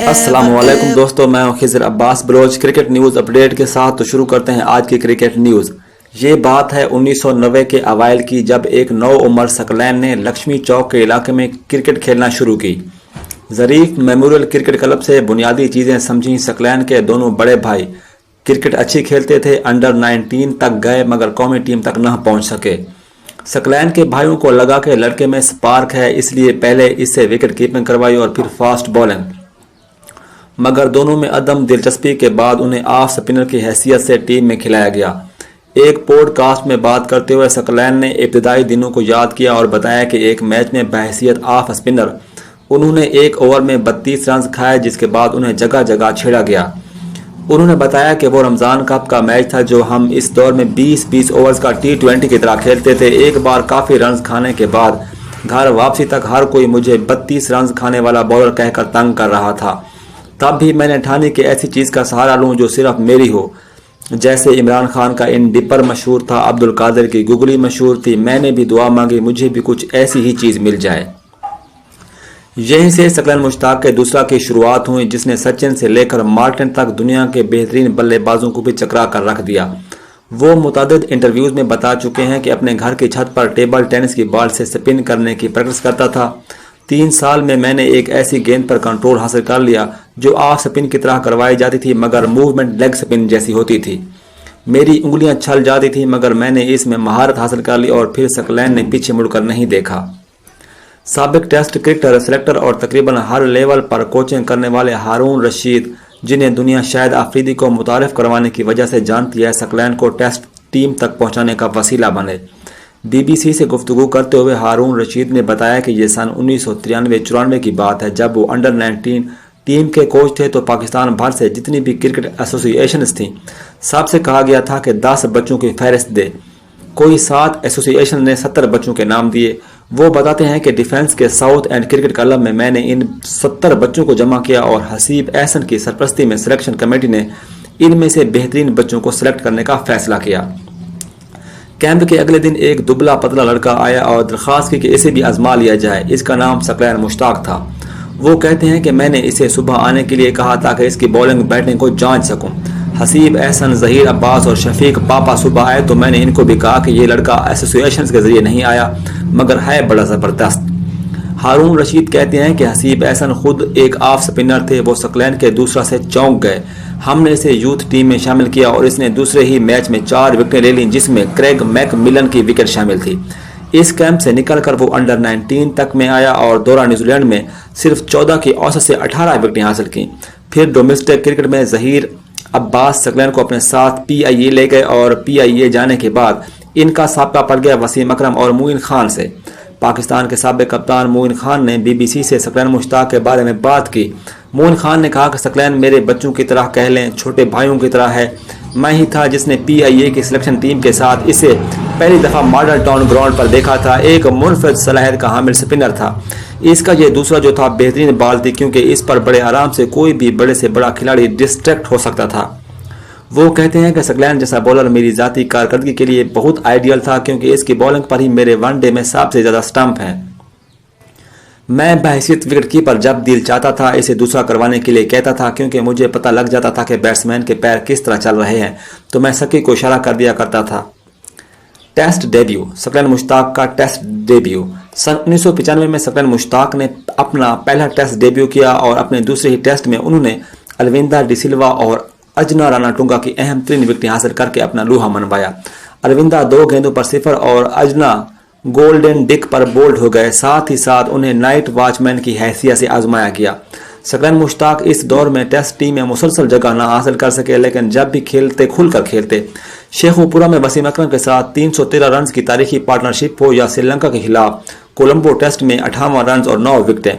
अस्सलामुअलैकुम दोस्तों, मैं हूं Khizar Abbas Baloch. Cricket news update के साथ तो शुरू करते हैं आज की क्रिकेट न्यूज़। ये बात है 1990 के अवाइल की, जब एक नौ उम्र सकलैन ने लक्ष्मी चौक के इलाके में क्रिकेट खेलना शुरू की। ज़रीफ मेमोरियल क्रिकेट क्लब से बुनियादी चीज़ें समझी सकलैन के दोनों बड़े भाई। क्रिकेट अच्छी खेलते थे, अंडर 19 तक गए मगर कौमी टीम तक न पहुंच सके। सकलैन के भाइयों को लगा कि लड़के में स्पार्क है, इसलिए पहले इससे विकेट कीपिंग करवाई और फिर फास्ट बॉलिंग। मगर दोनों में अदम दिलचस्पी के बाद उन्हें ऑफ स्पिनर की हैसियत से टीम में खिलाया गया। एक पॉडकास्ट में बात करते हुए सकलैन ने इब्तदाई दिनों को याद किया और बताया कि एक मैच में बहैसियत ऑफ स्पिनर उन्होंने एक ओवर में 32 रन खाए, जिसके बाद उन्हें जगह जगह छेड़ा गया। उन्होंने बताया कि वो रमज़ान कप का मैच था जो हम इस दौर में 20-20 ओवर्स का T20 की तरह खेलते थे। एक बार काफ़ी रन खाने के बाद घर वापसी तक हर कोई मुझे 32 रन खाने वाला बॉलर कहकर तंग कर रहा था। तब भी मैंने ठानी कि ऐसी चीज़ का सहारा लूँ जो सिर्फ मेरी हो। जैसे इमरान खान का इन डिपर मशहूर था, अब्दुल कादिर की गुगली मशहूर थी। मैंने भी दुआ मांगी मुझे भी कुछ ऐसी ही चीज़ मिल जाए। यहीं से सकलैन मुश्ताक के दूसरा की शुरुआत हुई, जिसने सचिन से लेकर मार्टिन तक दुनिया के बेहतरीन बल्लेबाजों को भी चकरा कर रख दिया। वो मुतअद्दिद इंटरव्यूज़ में बता चुके हैं कि अपने घर की छत पर टेबल टेनिस की बॉल से स्पिन करने की प्रैक्टिस करता था। 3 साल में मैंने एक ऐसी गेंद पर कंट्रोल हासिल कर लिया जो ऑफ स्पिन की तरह करवाई जाती थी मगर मूवमेंट लेग स्पिन जैसी होती थी। मेरी उंगलियां छल जाती थी मगर मैंने इसमें महारत हासिल कर ली और फिर सकलैन ने पीछे मुड़कर नहीं देखा। साबिक टेस्ट क्रिकेटर, सेलेक्टर और तकरीबन हर लेवल पर कोचिंग करने वाले हारून रशीद, जिन्हें दुनिया शायद अफरीदी को मुतारिफ करवाने की वजह से जानती है, सकलैन को टेस्ट टीम तक पहुंचाने का वसीला बने। BBC से गुफ्तगू करते हुए हारून रशीद ने बताया कि यह सन 1993-94 की बात है, जब वो अंडर 19 टीम के कोच थे। तो पाकिस्तान भर से जितनी भी क्रिकेट एसोसिएशंस थीं, सबसे कहा गया था कि 10 बच्चों की फहरिस्त दे। कोई 7 एसोसिएशन ने 70 बच्चों के नाम दिए। वो बताते हैं कि डिफेंस के साउथ एंड क्रिकेट क्लब में मैंने इन 70 बच्चों को जमा किया और हसीब एहसन की सरपरस्ती में सिलेक्शन कमेटी ने इनमें से बेहतरीन बच्चों को सिलेक्ट करने का फैसला किया। कैंप के अगले दिन एक दुबला पतला लड़का आया और दरख्वास्त की कि इसे भी आजमा लिया जाए। इसका नाम सकलैन मुश्ताक था। वो कहते हैं कि मैंने इसे सुबह आने के लिए कहा ताकि इसकी बॉलिंग बैटिंग को जांच सकूं। हसीब एहसन, ज़हीर अब्बास और शफीक पापा सुबह आए तो मैंने इनको भी कहा कि ये लड़का एसोसिएशन के जरिए नहीं आया मगर है बड़ा ज़बरदस्त। हारून रशीद कहते हैं कि हसीब एहसन खुद एक ऑफ स्पिनर थे। वो सकलैन के दूसरा से चौंक गए। हमने इसे यूथ टीम में शामिल किया और इसने दूसरे ही मैच में 4 विकेटें ले लीं, जिसमें क्रेग मैकमिलन की विकेट शामिल थी। इस कैंप से निकलकर वो अंडर 19 तक में आया और दौरा न्यूजीलैंड में सिर्फ 14 की औसत से 18 विकेटें हासिल की। फिर डोमेस्टिक क्रिकेट में ज़हीर अब्बास सकलैन को अपने साथ PIA ले गए और PIA जाने के बाद इनका साबका पड़ गया वसीम अकरम और मोइन खान से। पाकिस्तान के साबिक कप्तान मोइन खान ने BBC से सकलैन मुश्ताक के बारे में बात की। मोइन खान ने कहा कि सकलैन मेरे बच्चों की तरह कह लें, छोटे भाइयों की तरह है। मैं ही था जिसने PIA की सिलेक्शन टीम के साथ इसे पहली दफ़ा मॉडल टाउन ग्राउंड पर देखा था। एक मुनफरद सलाहियत का हामिल स्पिनर था। इसका ये दूसरा जो था बेहतरीन बाल थी, क्योंकि इस पर बड़े आराम से कोई भी बड़े से बड़ा खिलाड़ी डिस्ट्रैक्ट हो सकता था। वो कहते हैं कि सकलैन जैसा बॉलर मेरी ज़ाती कारकर्दगी के लिए बहुत आइडियल था, क्योंकि इसकी बॉलिंग पर ही मेरे वनडे में सबसे ज़्यादा स्टंप हैं। मैं बहैसियत विकेट कीपर जब दिल चाहता था इसे दूसरा करवाने के लिए कहता था, क्योंकि मुझे पता लग जाता था कि बैट्समैन के पैर किस तरह चल रहे हैं, तो मैं सकी को इशारा कर दिया करता था। टेस्ट डेब्यू, सकलैन मुश्ताक का टेस्ट डेब्यू। सन 1995 में सकलैन मुश्ताक ने अपना पहला टेस्ट डेब्यू किया और अपने दूसरे ही टेस्ट में उन्होंने अरविंदा डिसिल्वा और अजना रानाटुंगा की अहम 3 विकेटें हासिल करके अपना लूहा मनवाया। अरविंदा 2 गेंदों पर 0 और अजना गोल्डन डिक पर बोल्ड हो गए। साथ ही साथ उन्हें नाइट वॉचमैन की हैसियत से आजमाया गया। सकलैन मुश्ताक इस दौर में टेस्ट टीम में मुसलसल जगह न हासिल कर सके, लेकिन जब भी खेलते खुलकर खेलते। शेखुपुरा में वसीम अकरम के साथ 313 रन की तारीखी पार्टनरशिप हो या श्रीलंका के खिलाफ कोलंबो टेस्ट में 58 रन और 9 विकेटें,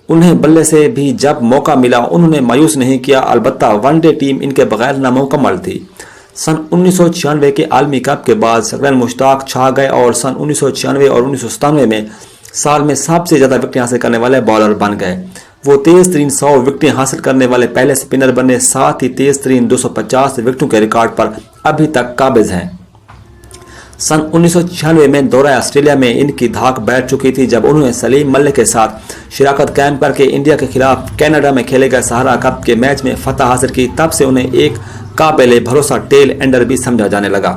उन्हें बल्ले से भी जब मौका मिला उन्होंने मायूस नहीं किया। अलबत्ता वनडे टीम इनके बगैर नामुकम्मल थी। सन 1996 के आलमी कप के बाद सकलैन मुश्ताक छा गए और सन 1996 और 1997 में साल में सबसे ज़्यादा विकेटें हासिल करने वाले बॉलर बन गए। वो तेज़ तरीन 100 विकेटें हासिल करने वाले पहले स्पिनर बने। साथ ही तेज़ तरीन 250 विकेटों के रिकॉर्ड पर अभी तक काबिज हैं। सन 1996 में दौरा ऑस्ट्रेलिया में इनकी धाक बैठ चुकी थी जब उन्होंने सलीम मलिक के साथ शिराकत कायम करके इंडिया के खिलाफ कनाडा में खेले गए सहारा कप के मैच में फतह हासिल की। तब से उन्हें एक काबिल भरोसा टेल एंडर भी समझा जाने लगा।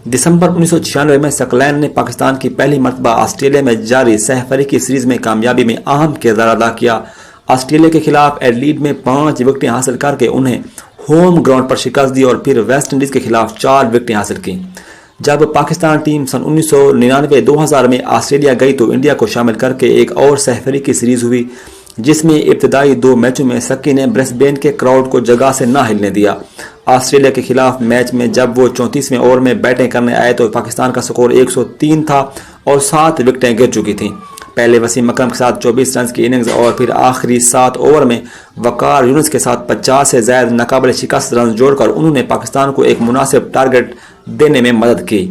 दिसंबर 1996 में सकलैन ने पाकिस्तान की पहली मरतबा ऑस्ट्रेलिया में जारी सहफरीकी सीरीज में कामयाबी में अहम किरदार अदा किया। ऑस्ट्रेलिया के खिलाफ एडलीड में 5 विकेटें हासिल करके उन्हें होम ग्राउंड पर शिकस्त दी और फिर वेस्ट इंडीज के खिलाफ 4 विकेटें हासिल की। जब पाकिस्तान टीम सन 1999-2000 में ऑस्ट्रेलिया गई तो इंडिया को शामिल करके एक और सहफरीकी सीरीज हुई जिसमें इब्तदाई 2 मैचों में सकी ने ब्रिस्बेन के क्राउड को जगह से ना हिलने दिया। ऑस्ट्रेलिया के खिलाफ मैच में जब वो 34वें ओवर में बैटिंग करने आए तो पाकिस्तान का स्कोर 103 था और 7 विकेटें गिर चुकी थीं। पहले वसीम अकरम के साथ 24 रन की इनिंग्स और फिर आखिरी 7 ओवर में वकार यूनुस के साथ 50 से ज्यादा नाकाबिल शिकस्त रन जोड़कर उन्होंने पाकिस्तान को एक मुनासिब टारगेट देने में मदद की।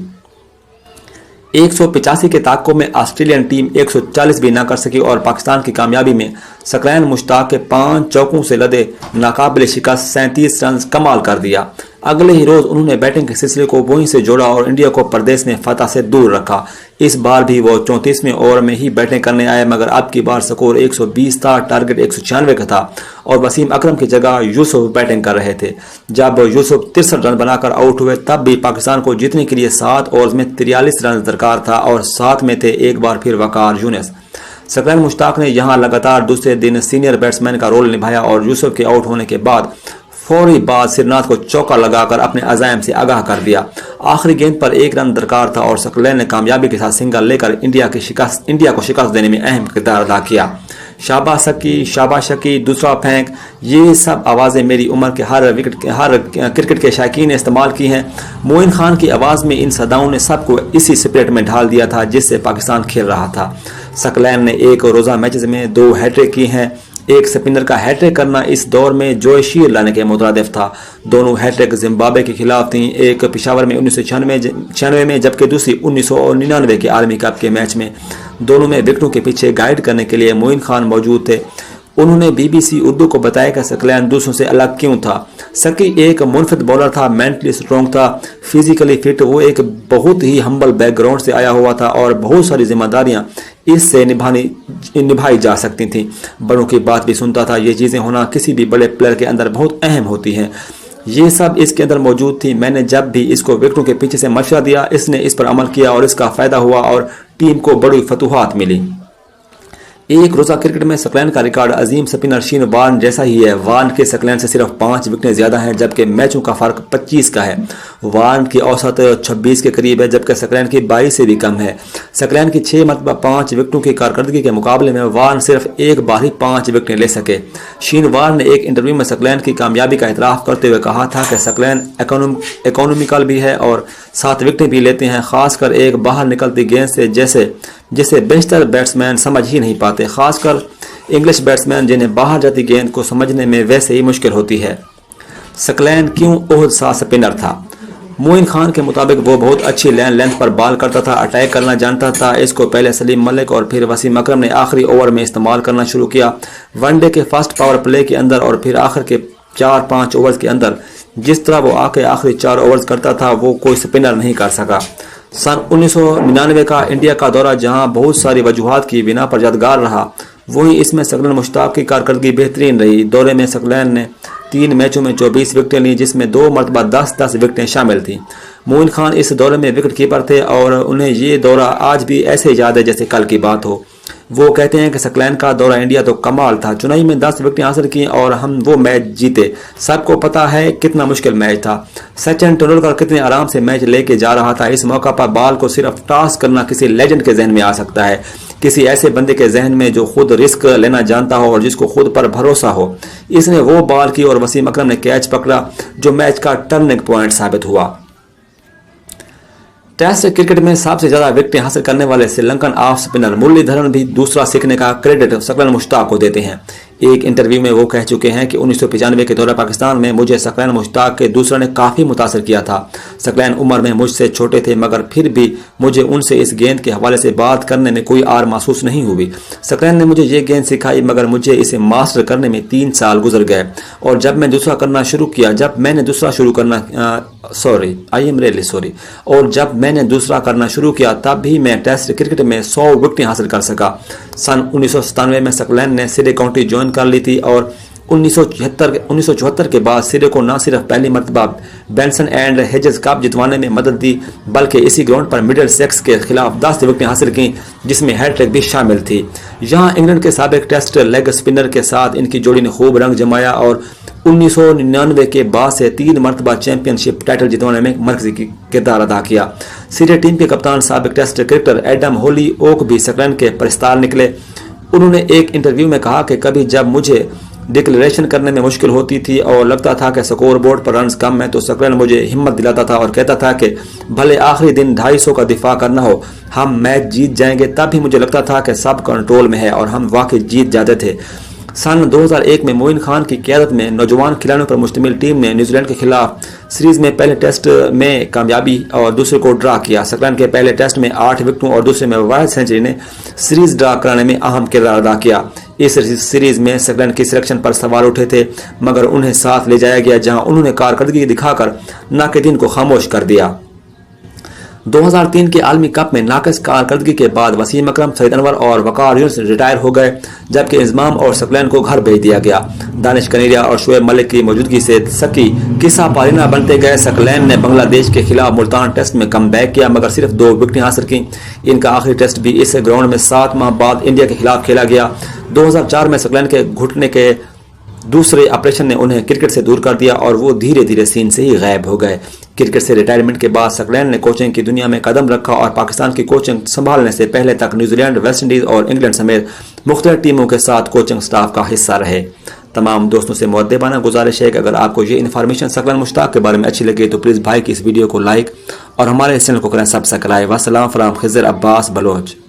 185 के ताकों में ऑस्ट्रेलियन टीम 140 भी ना कर सकी और पाकिस्तान की कामयाबी में सकलैन मुश्ताक के 5 चौकों से लदे नाकाबिल शिकस्त 37 रन कमाल कर दिया। अगले ही रोज उन्होंने बैटिंग के सिलसिले को वहीं से जोड़ा और इंडिया को परदेश में फतह से दूर रखा। इस बार भी वो 34वें ओवर में ही बैटिंग करने आए मगर अब की बार स्कोर 120 था, टारगेट 196 का था और वसीम अकरम की जगह यूसुफ बैटिंग कर रहे थे। जब यूसुफ 63 रन बनाकर आउट हुए तब भी पाकिस्तान को जीतने के लिए 7 ओवर्स में 43 रन दरकार था और साथ में थे एक बार फिर वकार यूनुस। सकलैन मुश्ताक ने यहां लगातार दूसरे दिन सीनियर बैट्समैन का रोल निभाया और यूसुफ के आउट होने के बाद फौरी बाद सिरनाथ को चौका लगाकर अपने अज़ाइम से आगाह कर दिया। आखिरी गेंद पर 1 रन दरकार था और सकलैन ने कामयाबी के साथ सिंगल लेकर इंडिया को शिकस्त देने में अहम किरदार अदा किया। शाबाशकी, दूसरा फेंक, ये सब आवाज़ें मेरी उम्र के हर क्रिकेट के शायकीन ने इस्तेमाल की हैं। मोइन खान की आवाज़ में इन सदाओं ने सबको इसी स्पिरिट में ढाल दिया था जिससे पाकिस्तान खेल रहा था। सकलैन ने 1 रोज़ा मैचेस में 2 हैट्रिक की हैं। एक स्पिनर का हैट्रिक करना इस दौर में जोशीर लाने के मुतरादिफ था। दोनों हैट्रिक जिम्बाब्वे के खिलाफ थी, एक पिशावर में 1996 में जबकि दूसरी 1999 के आलमी कप के मैच में। दोनों में विकेटों के पीछे गाइड करने के लिए मोइन खान मौजूद थे। उन्होंने BBC उर्दू को बताया कि सकलैन दूसरों से अलग क्यों था। सकी एक मुनफिद बॉलर था, मेंटली स्ट्रॉन्ग था, फिजिकली फिट, वो एक बहुत ही हम्बल बैकग्राउंड से आया हुआ था और बहुत सारी जिम्मेदारियां इससे निभाई जा सकती थीं। बड़ों की बात भी सुनता था। ये चीज़ें होना किसी भी बड़े प्लेयर के अंदर बहुत अहम होती हैं। ये सब इसके अंदर मौजूद थी। मैंने जब भी इसको विकेटों के पीछे से मशवरा दिया इसने इस पर अमल किया और इसका फ़ायदा हुआ और टीम को बड़ी फतूहात मिली। एक रोज़ा क्रिकेट में सकलैन का रिकॉर्ड अजीम स्पिनर शीन वार्न जैसा ही है। वार्न के सकलैन से सिर्फ 5 विकेटें ज़्यादा हैं जबकि मैचों का फ़र्क 25 का है। वार्न की औसत 26 के करीब है जबकि सकलैन की 22 से भी कम है। सकलैन की 6 मरतबा 5 विकेटों की कारकर्दगी के मुकाबले में वार्न सिर्फ एक बार ही 5 विकेटें ले सके। शीन वार्न ने एक इंटरव्यू में सकलैन की कामयाबी का इतराफ़ करते हुए कहा था कि सकलैन इकोनॉमिकल भी है और 7 विकेटें भी लेते हैं, खासकर एक बाहर निकलती गेंद से जिसे बेशतर बैट्समैन समझ ही नहीं पाते, खासकर इंग्लिश बैट्समैन जिन्हें बाहर जाती गेंद को समझने में वैसे ही मुश्किल होती है। सकलैन क्यों ओहद सा स्पिनर था? मोइन खान के मुताबिक वो बहुत अच्छी लेंथ पर बॉल करता था, अटैक करना जानता था। इसको पहले सलीम मलिक और फिर वसीम अकरम ने आखिरी ओवर में इस्तेमाल करना शुरू किया। वनडे के फर्स्ट पावर प्ले के अंदर और फिर आखिर के 4-5 ओवर्स के अंदर जिस तरह वो आखिरी 4 ओवर्स करता था वो कोई स्पिनर नहीं कर सका। सन 1999 का इंडिया का दौरा जहां बहुत सारी वजूहात की बिना पर यादगार रहा, वहीं इसमें सकलैन मुश्ताक की कारकर्दगी बेहतरीन रही। दौरे में सकलैन ने 3 मैचों में 24 विकेटें ली जिसमें 2 मरतबा 10-10 विकेटें शामिल थीं। मोइन खान इस दौरे में विकेट कीपर थे और उन्हें ये दौरा आज भी ऐसे याद है जैसे कल की बात हो। वो कहते हैं कि सकलैन का दौरा इंडिया तो कमाल था। चुनाई में 10 विकेटें हासिल की और हम वो मैच जीते। सबको पता है कितना मुश्किल मैच था। सचिन तेंदुलकर कितने आराम से मैच लेके जा रहा था। इस मौका पर बॉल को सिर्फ टॉस करना किसी लेजेंड के जहन में आ सकता है, किसी ऐसे बंदे के जहन में जो खुद रिस्क लेना जानता हो और जिसको खुद पर भरोसा हो। इसने वो बॉल की और वसीम अकरम ने कैच पकड़ा जो मैच का टर्निंग पॉइंट साबित हुआ। टेस्ट क्रिकेट में सबसे ज्यादा विकेटें हासिल करने वाले श्रीलंकन ऑफ स्पिनर मुरलीधरन भी दूसरा सीखने का क्रेडिट सकलैन मुश्ताक को देते हैं। ایک انٹرویو میں وہ کہہ چکے ہیں کہ 1995 کے دورہ پاکستان میں مجھے ثقلین مشتاق کے دوسرے نے کافی متاثر کیا تھا۔ ثقلین عمر میں مجھ سے چھوٹے تھے مگر پھر بھی مجھے ان سے اس گیند کے حوالے سے بات کرنے میں کوئی آر محسوس نہیں ہوئی۔ ثقلین نے مجھے یہ گیند سکھائی مگر مجھے اسے ماسٹر کرنے میں 3 سال گزر گئے، اور جب میں نے دوسرا کرنا شروع کیا تب بھی میں ٹیسٹ کرکٹ میں 100 وکٹیں حاصل کر سکا۔ سن 1997 میں ثقلین نے سرے کاؤنٹی جوائن کر لی تھی، اور 1974 کے بعد سرے کو نہ صرف پہلی مرتبہ بینسن اینڈ ہیجز کپ جتوانے میں مدد دی بلکہ اسی گراؤنڈ پر مڈل سیکس کے خلاف 10 وکٹیں حاصل کیں جس میں ہیٹ ٹرک بھی شامل تھی۔ یہاں انگلینڈ کے سابق ٹیسٹ لیگ اسپنر کے ساتھ ان کی جوڑی نے خوب رنگ جمایا اور 1999 کے بعد سے 3 مرتبہ چیمپئن شپ ٹائٹل جتوانے میں مرکزی کردار ادا کیا۔ سرے ٹیم کے کپتان سابق ٹیسٹ کرکٹر ایڈم ہولی اوک بھی ثقلین کے پرستار نکلے۔ انہوں نے ایک انٹرویو میں کہا کہ کبھی جب مجھے ڈکلریشن کرنے میں مشکل ہوتی تھی اور لگتا تھا کہ سکور بورڈ پر رنز کم ہیں تو ثقلین مجھے ہمت دلاتا تھا اور کہتا تھا کہ بھلے آخری دن 250 کا دفاع کرنا ہو، ہم میچ جیت جائیں گے۔ تب بھی مجھے لگتا تھا کہ سب کنٹرول میں ہے اور ہم واقعی جیت جاتے تھے۔ سن 2001 میں معین خان کی قیادت میں نوجوان کھلاڑیوں پر مشتمل ٹیم نے نیوزی لینڈ کے خلاف سیریز میں پہلے ٹیسٹ میں کامیابی اور دوسرے کو ڈرا کیا۔ ثقلین کے پہلے ٹیسٹ میں 8 وکٹوں اور دوسرے میں واحد سینچری نے سیریز ڈرا کرانے میں اہم کردار ادا کیا۔ اس سیریز میں ثقلین کی سلیکشن پر سوال اٹھے تھے مگر انہیں ساتھ لے جایا گیا جہاں انہوں نے کارکردگی دکھا کر ناقدین کو خاموش کر دیا۔ 2003 کے عالمی کپ میں ناقص کارکردگی کے بعد وسیم اکرم، سعید انور اور وقار یونس ریٹائر ہو گئے جبکہ انضمام اور ثقلین کو گھر بھیج دیا گیا۔ دانش کنیریا اور شعیب ملک کی موجودگی سے سکی قصہ پالینہ بنتے گئے۔ ثقلین نے بنگلہ دیش کے خلاف ملتان ٹیسٹ میں کم بیک کیا مگر صرف 2 وکٹیں حاصل کیں۔ ان کا آخری ٹیسٹ بھی اس گراؤنڈ میں 7 ماہ بعد انڈیا کے خلاف کھیلا گیا۔ 2004 میں ثقلین کے گھٹنے کے دوسرے آپریشن نے انہیں کرکٹ سے دور کر دیا اور وہ دھیرے دھیرے سین سے ہی غائب ہو گئے۔ کرکٹ سے ریٹائرمنٹ کے بعد ثقلین نے کوچنگ کی دنیا میں قدم رکھا اور پاکستان کی کوچنگ سنبھالنے سے پہلے تک نیوزی لینڈ، ویسٹ انڈیز اور انگلینڈ سمیت مختلف ٹیموں کے ساتھ کوچنگ سٹاف کا حصہ رہے۔ تمام دوستوں سے مؤدبانہ گزارش ہے کہ اگر آپ کو یہ انفارمیشن ثقلین مشتاق کے بارے میں اچھی لگے تو پلیز بھائی کی اس ویڈیو کو لائک اور ہمارے چینل کو کریں سبسکرائب۔ والسلام فرام خضر عباس بلوچ۔